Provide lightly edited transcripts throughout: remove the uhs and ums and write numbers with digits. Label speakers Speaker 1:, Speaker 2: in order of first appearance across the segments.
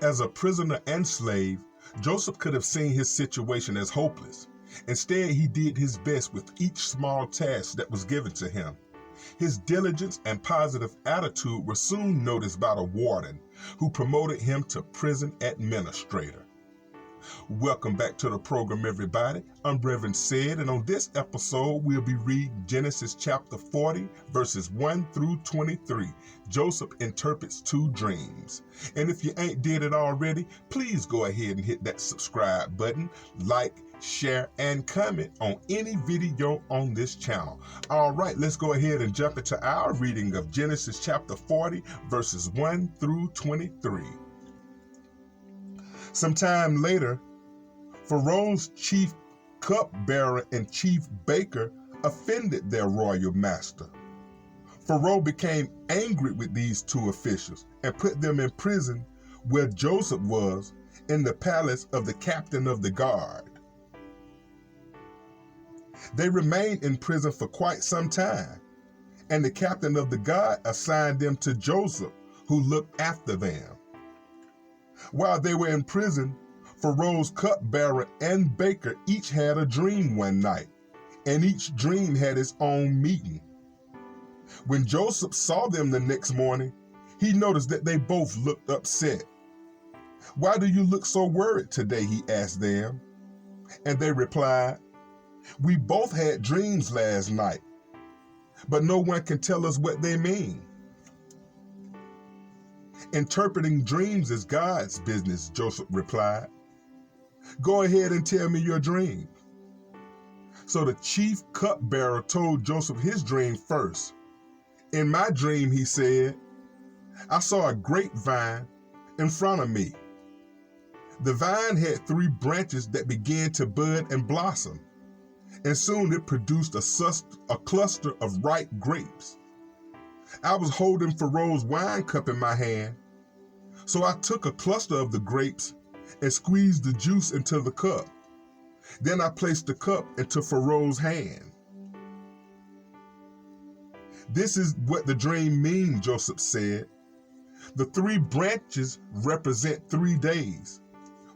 Speaker 1: As a prisoner and slave, Joseph could have seen his situation as hopeless. Instead, he did his best with each small task that was given to him. His diligence and positive attitude were soon noticed by the warden, who promoted him to prison administrator. Welcome back to the program, everybody. I'm Reverend Said, and on this episode, we'll be reading Genesis chapter 40, verses 1 through 23. Joseph interprets two dreams. And if you ain't did it already, please go ahead and hit that subscribe button, like, share, and comment on any video on this channel. All right, let's go ahead and jump into our reading of Genesis chapter 40, verses 1 through 23. Sometime later, Pharaoh's chief cupbearer and chief baker offended their royal master. Pharaoh became angry with these two officials and put them in prison where Joseph was, in the palace of the captain of the guard. They remained in prison for quite some time, and the captain of the guard assigned them to Joseph, who looked after them. While they were in prison, Pharaoh's cupbearer and baker each had a dream one night, and each dream had its own meaning. When Joseph saw them the next morning, he noticed that they both looked upset. "Why do you look so worried today?" he asked them. And they replied, "We both had dreams last night, but no one can tell us what they mean." "Interpreting dreams is God's business," Joseph replied. "Go ahead and tell me your dream." So the chief cupbearer told Joseph his dream first. "In my dream," he said, "I saw a grapevine in front of me. The vine had 3 branches that began to bud and blossom, and soon it produced a cluster of ripe grapes. I was holding Pharaoh's wine cup in my hand, so I took a cluster of the grapes and squeezed the juice into the cup. Then I placed the cup into Pharaoh's hand." "This is what the dream means," Joseph said. "The 3 branches represent 3 days.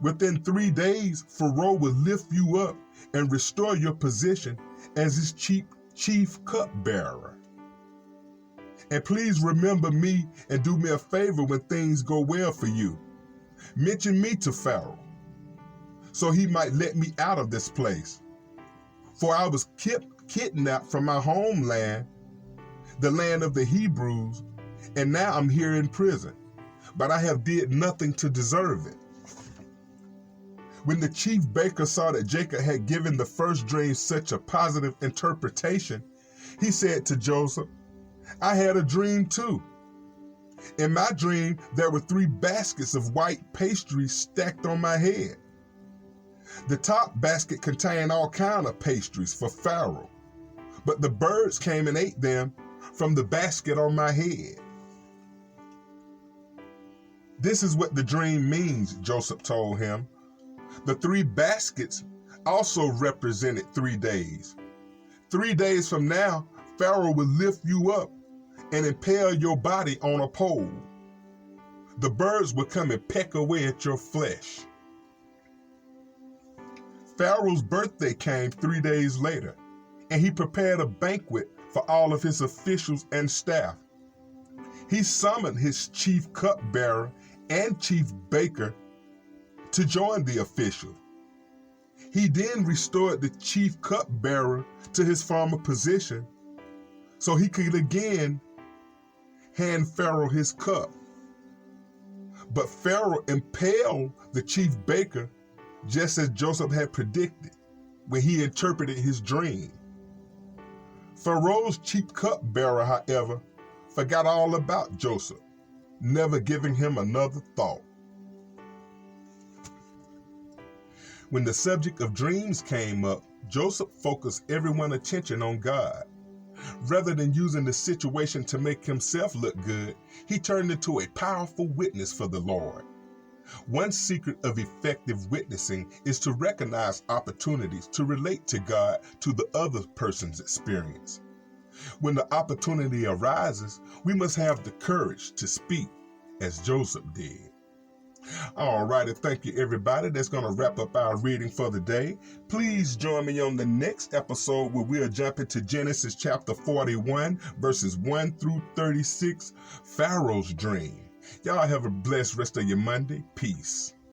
Speaker 1: Within 3 days, Pharaoh will lift you up and restore your position as his chief cupbearer. And please remember me and do me a favor when things go well for you. Mention me to Pharaoh, so he might let me out of this place. For I was kidnapped from my homeland, the land of the Hebrews, and now I'm here in prison, but I have did nothing to deserve it." When the chief baker saw that Jacob had given the first dream such a positive interpretation, he said to Joseph, "I had a dream too. In my dream, there were 3 baskets of white pastry stacked on my head. The top basket contained all kinds of pastries for Pharaoh, but the birds came and ate them from the basket on my head." "This is what the dream means," Joseph told him. "The 3 baskets also represented 3 days. 3 days from now, Pharaoh will lift you up and impale your body on a pole. The birds will come and peck away at your flesh." Pharaoh's birthday came 3 days later, and he prepared a banquet for all of his officials and staff. He summoned his chief cupbearer and chief baker to join the officials. He then restored the chief cupbearer to his former position so he could again hand Pharaoh his cup. But Pharaoh impaled the chief baker just as Joseph had predicted when he interpreted his dream. Pharaoh's chief cupbearer, however, forgot all about Joseph, never giving him another thought. When the subject of dreams came up, Joseph focused everyone's attention on God. Rather than using the situation to make himself look good, he turned into a powerful witness for the Lord. One secret of effective witnessing is to recognize opportunities to relate to God to the other person's experience. When the opportunity arises, we must have the courage to speak as Joseph did. All righty, thank you, everybody. That's going to wrap up our reading for the day. Please join me on the next episode where we'll jump into Genesis chapter 41, verses 1 through 36, Pharaoh's dream. Y'all have a blessed rest of your Monday. Peace.